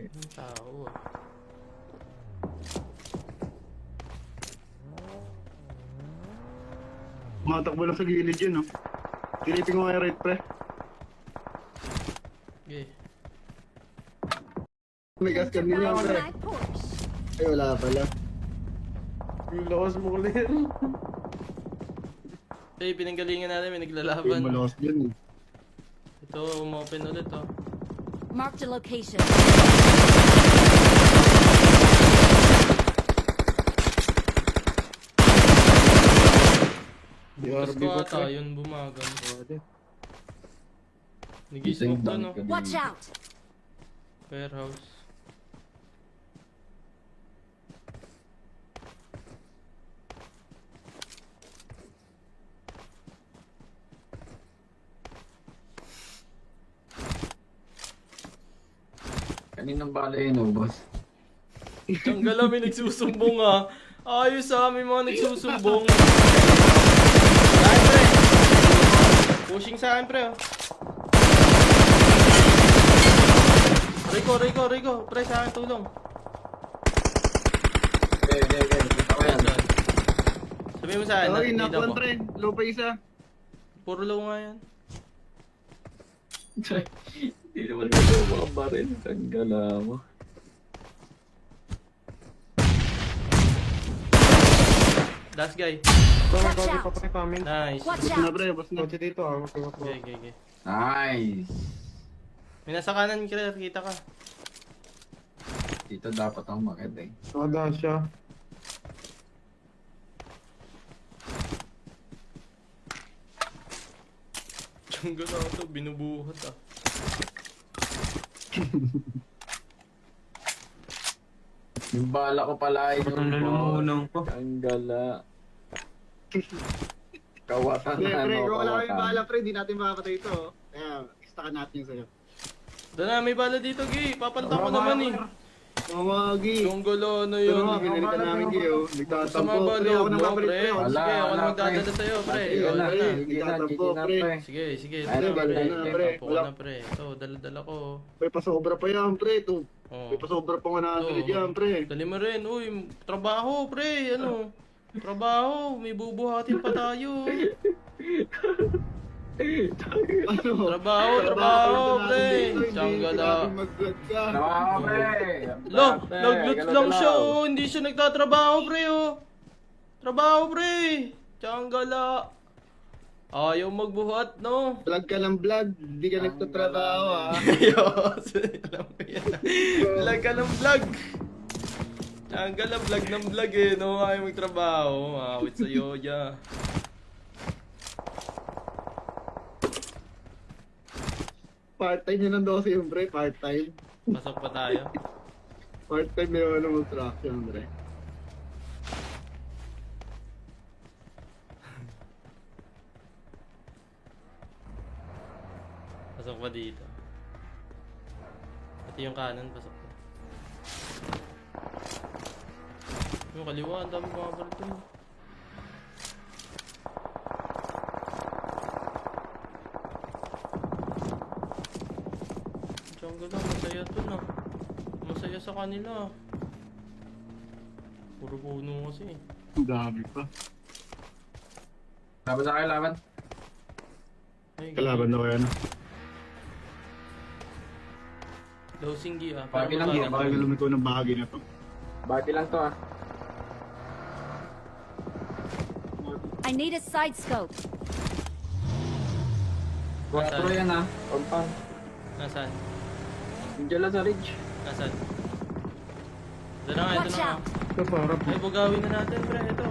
Ang tao ah. Matakbo lang sa gilid yun, no? Silipin ko nga right, pre. Okay. May gas cam din yan, On pre. my Porsche. Ay, wala pala. Yung lakas mo ulit. Hey, pinanggalingan natin, may Ay, naglalaban. malakas dyan, eh. Ito, umopen ulit oh. Marked a location. Bukas BRB ko ba ata, pre? yun bumagal. Pwede. Nag-smoke to no? Watch out. Warehouse. Kaninang bala yun, boss? Tanggal may nagsusumbong ah. Ayos ah, may mga nagsusumbong. Saan pre? Pushing sa akin pre oh. Rico, pre sa akin tulong. Okay. Kita ko yan. Sabihin mo sa akin, Ay, nakikita nakuhan, ko. pre. Low pa isa. Puro low nga yan. Hindi naman ito mga baril. Tanggala mo. Last guy. Kami Watch pa out. pre coming. Nice. Watch Bus na, out. pre. Bus na. Kotse dito ah. Magkakapro. Okay. Nice! May nasa kanan kita ka. Dito dapat ang makit eh. Nakada siya. Tiyangga na ito, binubuhat ah. Yung bala ko pala ay Ang lalamunan ko. Tanggala. Kawatan Pre, na, pre. no? Kung wala kami Kawatan. bahala, pre. Di natin makakatay ito, oh. Kaya, istakan natin yung sa'yo. Doon na, may bala dito, Gi. Papalta ko naman eh. Mamagi. Tiyangga na Pero yun. nga, pinalitan namin, Gio. Sa Nagtatampo. mga bala Pre, ako mo, nagpapalit, pre. pre. Wala, Sige, ako wala, na magdadala pre. sa'yo, pre. Sige O, na, ito na. sige na, pre. Sige, ito Ay, na, ganda pre. na, pre. Tapo ko Wala. na, pre. Ito, dala-dala ko. Pre, pasobra pa yan, pre. Ito. Oh. May pasobra pa 100 Oo. yan, pre. Dali mo rin. Uy, trabaho, pre. Ano? Trabaho. May bubuhatin pa tayo. Ano? Trabaho, pre. Tiyangga. Trabaho, pre! Lo, nag-loot lang siya, oh. Hindi siya nagtatrabaho, pre, oh. Trabaho, pre. Tiyangga. Ayaw magbuhat, no? Vlog ka ng vlog, hindi ka nagtatrabaho, ha? Ayos. Alam ko yan. Vlog ka ng vlog. Tiyangga vlog ng vlog, eh, no? Ayaw magtrabaho. Awit sa'yo, yeah. Part-time yun ng 12 yung pre, part-time. Pasok pa tayo. Part-time yun ng construction, pre. Pasok pa dito. Pati yung kanan, pasok pa. Yung kaliwa, ang dami mga baril dun. Tiyangga lang, masaya dun ah. Masaya sa kanila. Puro puno kasi. Ang dami pa. Laban sa kayo, laban. Ay, Kalaban na kaya na. Low singgi ah. Pagi lang mababa. yan, Baka lumiko ng bahagi na to. Bati lang to ah. I need a side scope. 4 yan ah. Compound. Nasaan? Diyan lang sa ridge. Nasaan? Ito na nga, ito Watch na nga. out. Ito parang. Ay, bugawin na natin, pre. Ito.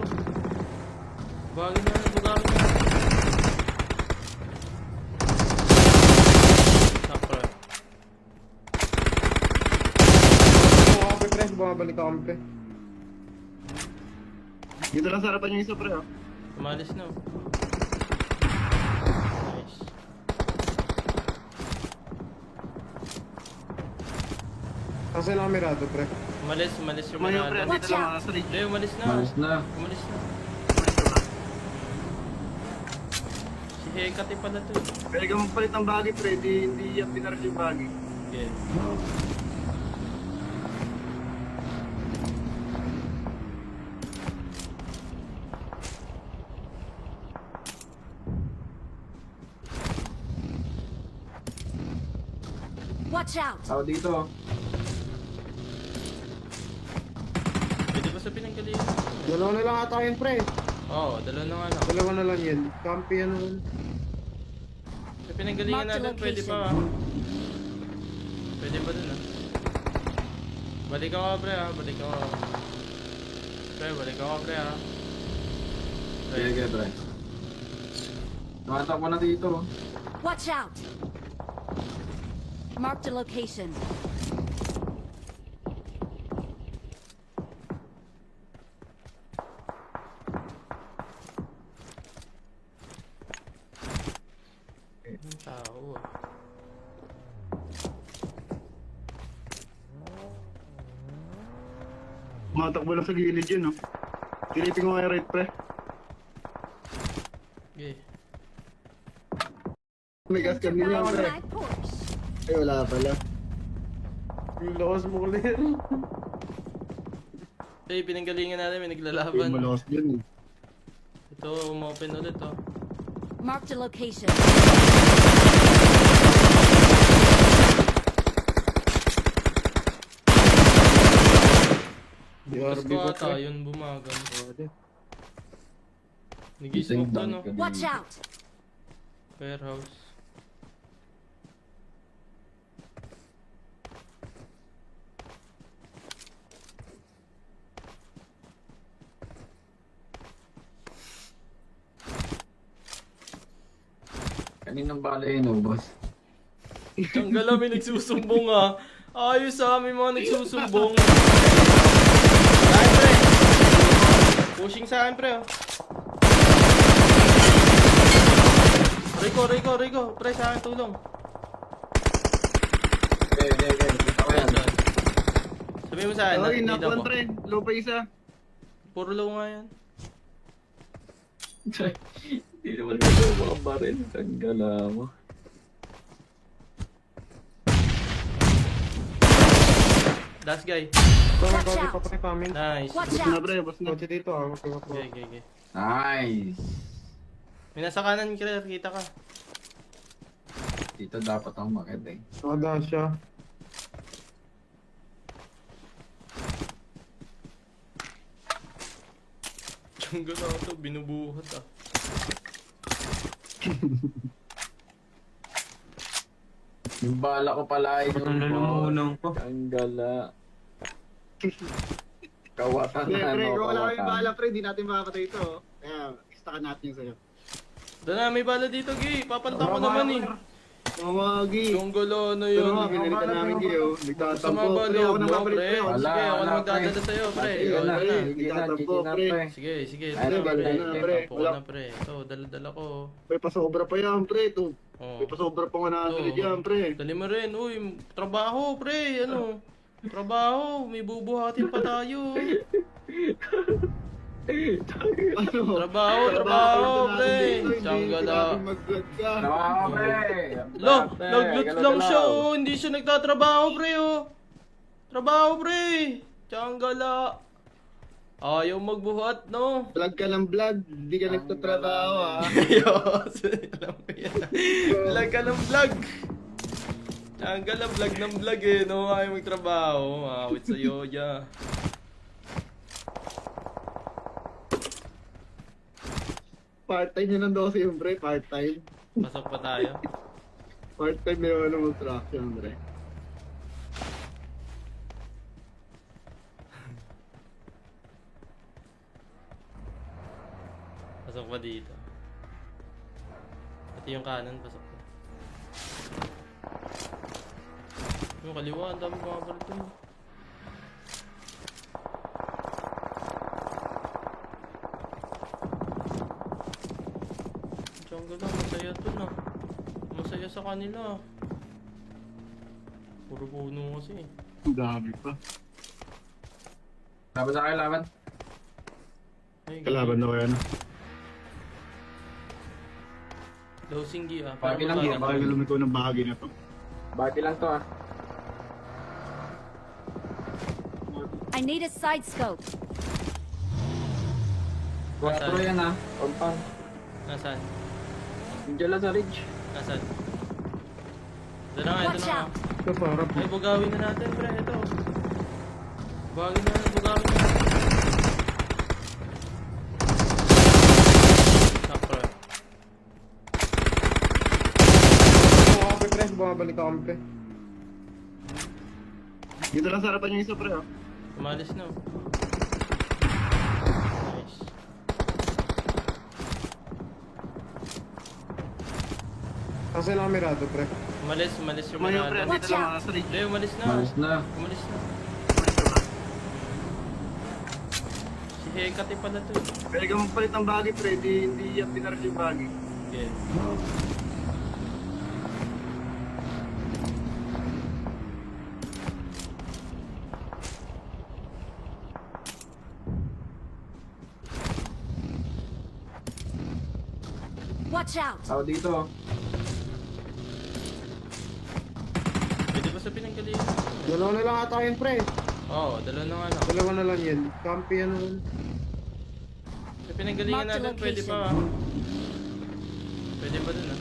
Bugawin na natin, bugawin na natin. Sakra. Bumabalik pre. Bumabalik ako pre. Dito lang sa harapan yung isa, pre, oh. Umalis na. Oh. Nice. Kasi lang mirado pre. Umalis yung Tumayo, pre. Manalo. Dito lang, mga sa ridge. Hindi, umalis na. Malis na. Umalis na. Si Hekati pala to. Pwede ka magpalit ng bahagi, pre. Hindi yan pinaril yung bahagi. Okay. Watch out! Tao dito. Pwede ba sa pinanggalingan? Dalawa na lang ata yun, pre. Oo, dalawa na nga lang. Dalawa na lang yan. Campi yan naman. Sa pinanggalingan Mark the natin, pwede pa. location. Pwede pa dun Balik ako pre balik ako. Pre, balik ako pre Pre. Sige, pre. Tumatak mo na dito. Watch out! Mark the location. Ang tao Matakbo lang sa gilid yun, no? Silipin ko nga right, pre. Okay. May gas cam din yan, On pre. my Porsche. Ay, wala pala. Yung lakas mo ulit. Hey, pinanggalingan natin, may Ay, naglalaban. malakas dyan, eh. Ito, umopen ulit Mark the location. Bukas BRB ko ba, ata, pre? yun bumagal. Pwede. Nag-smoke to, no? Watch out! Warehouse. Kaninang bala yun, boss? Tanggal may nagsusumbong Ayos may mga nagsusumbong. Ay, pre. Pushing sa akin, pre. Rico. Pre, sa akin tulong. Okay. Kita ko yan. Sabihin mo sa akin, Ay, nakikita nakuan, ko. pre. Low pa isa. Puro low nga yan. Hindi naman ito mga baril. Tanggala mo. Last guy. Tama, Watch kotse out. pa pre coming. Nice. Watch Bus na, out! pre. Bus na. Kotse dito magkaka pro. Okay. Nice! May nasa kanan, kita ka. Dito dapat ang makit eh. Nakada siya. Jungle na ito, binubuhat Yung bala ko pala ay Ang lalamunan ko. Tanggala. Kawatan Pre, na, pre. no? Kung wala kami Kawatan. bahala, pre. Di natin makapatay ito. Kaya, istakan natin yung sa'yo. Doon na, may bala dito, Gi. Papalta ko naman Mamagi. Jungle ano Pero yun. nga, pinalitan namin kayo. Sa Nagtatampo. mga Pre, balo ako mo, nagpapalit, pre. pre. Wala, Sige, ako wala, na magdadala sa'yo, pre. Sige O, na, ito na. sige na, pre. Sige. Ay, Ito na, pre. dala na, pre. Tapo ko Wala. na, pre. Ito, dala ko. Pre, pasobra pa yan, pre. Ito. Oh. May pasobra pa nga na Ito. yan, pre. Dali mo rin. Uy, trabaho, pre. Ano? Trabaho. May bubuhatin pa tayo. Ano? Trabaho, pre. Tsanggala. Trabaho, pre! Lo, Pre, nag-loot galaw, lang galaw. siya, hindi siya nagtatrabaho, pre, Trabaho, pre. Tsanggala. Ayaw magbuhat, no? Vlog ka ng vlog. Hindi ka nagtatrabaho, ha? Ayos. Alam ko yan. Vlog ka ng vlog. Tsanggala, vlog ng vlog, no? Ayaw magtrabaho. Awit sa'yo, ya. Part-time yun ang 12 yung, pre. Part-time. Pasok pa tayo. Part-time meron ng construction, pre. Pasok pa dito. Pati yung kanan, pasok pa. Yung kaliwa, ang dami mga barito. Jungle na, masaya to na. Masaya sa kanila. Puro puno kasi. Ang dami pa. Laban sa kayo, laban. Ay, Kalaban na kaya na. Low singgi Pagi lang Pero yan, Baka lumiko ng bahagi na to. Bati lang to, ah. I need a side scope. 4 yan, ah. Compound. Nasaan? Diyan lang sa ridge. Nasaan? Ito na nga, ito Watch na nga. out! Ito pa, harap. Ay, bugawin na natin, pre. Ito. Bugawin na natin. Ah, pre. Bumakampi pre, bumabalik ako pre. Dito lang sa harapan yung isa, pre, oh. Umalis na. Nice. Kasi lang mirado pre. Umalis yung Tumayo, pre. Mirado. Dito lang, mga sa Hindi, umalis na. Malis na. Umalis na. Si Hekati pala to. Pwede ka magpalit ng bagay, pre. Hindi yan pinaril yung bagay. Okay. Watch out! Tao dito. Pwede ba sa pinanggalingan? Dalawa na lang ata yun pre. Oo, dalawa na nga lang. Dalawa na lang yan. Kampi yan naman. Sa pinanggalingan Mark the natin, pwede pa. location. Pwede pa dun, ah.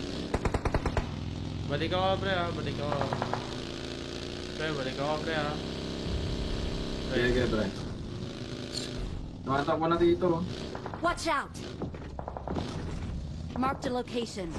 Balik ako, pre, ah. Balik ako. Pre, balik ako, pre, ah. Pre. Sige, pre. Tumatakbo na dito. Watch out! Marked a location.